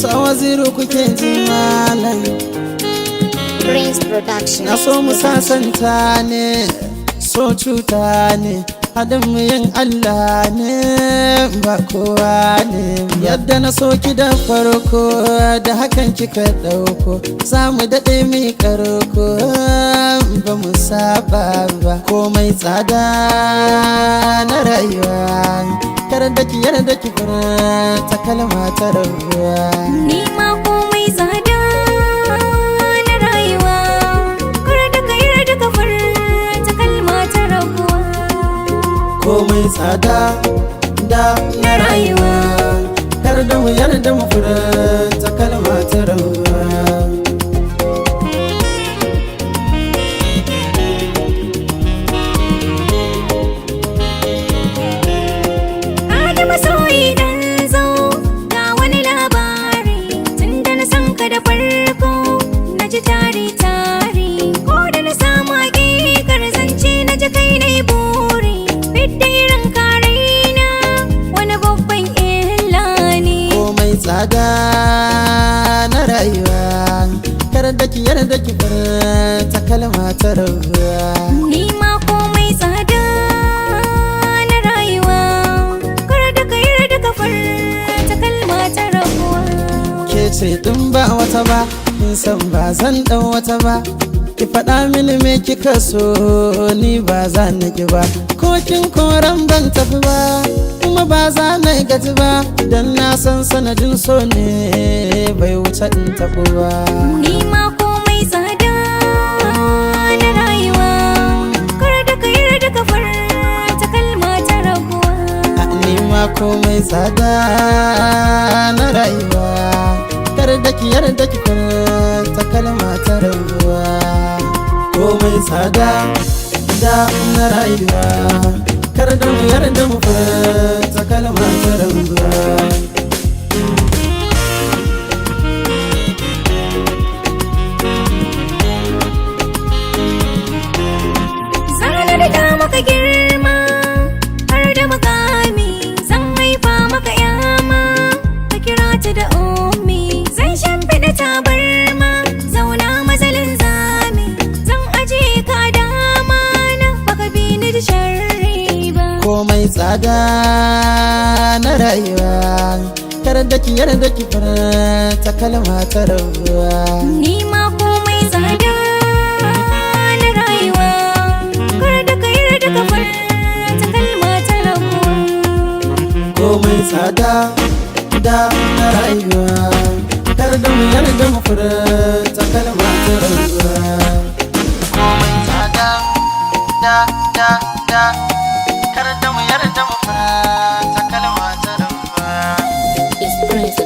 Musa Waziru kuke ji malam. Prince Production. Na so mu sasanta ne, so cuta ne, hadin mu yin Allah ne, ba kowa ne. Yadda na so ki da farko, da hakan kika dauko, za mu daɗe mi karko, ba mu saba ba. Komai tsada na rayuwa, kar da ki yarda ki furta kalma ta rabuwa. Ni ma komai tsada na rayuwa, kar da ka yarda ka furta kalma ta rabuwa. Komai tsada da na rayuwa, kar da mu yarda mu furta kalma ta rabuwa. Masoyi dan zo ga wani labari, tunda na san ka da farko na ji tari-tari, ko da na samu hakikar zance na ji kai na yi buri. Fidda irin karaina wani babban illa ne. Komai tsada na rayuwa, kar da ki yarda ki furta kalma ta rabuwa. Ni ma komai tsada na rayuwa, kar da ka yarda ka furta kalma ta rabuwa. Ke ce din ba wata ba, kin san ba zan dan wata ba. Ki faɗa mini me kika so, ni ba za na ki ba. Ko kin koran ban tafi ba, kuma ba za na gaji ba, dan na san sanadin so ne bai wuce in tafi ba. Ni ma komai tsada na rayuwa, kar da ka yarda ka furta kalma ta rabuwa. Ni ma komai tsada na rayuwa, kar da ki yarda ki furta kalma ta rabuwa. Komai tsada da na rayuwa, kar da mu yarda mu furta kalma ta rabuwa. Zan riga maka girma har da makami, zan haifa maka yama ka kira ta da ummi. Zan shimfiɗa tabarma, zauna mazalin zami, zan ajiye ka dama na baka bi ni da sharri ba. Komai tsada na rayuwa, kar da ki yarda ki furta kalma ta rabuwa. Ni ma komai tsada na rayuwa, kar da ka yarda ka furta kalma ta rabuwa. Komai tsada da na rayuwa, kar da mu yarda mu furta kalma ta rabuwa. Komai tsada da kar da mu yarda mu furta kalma ta rabuwa. It's Prince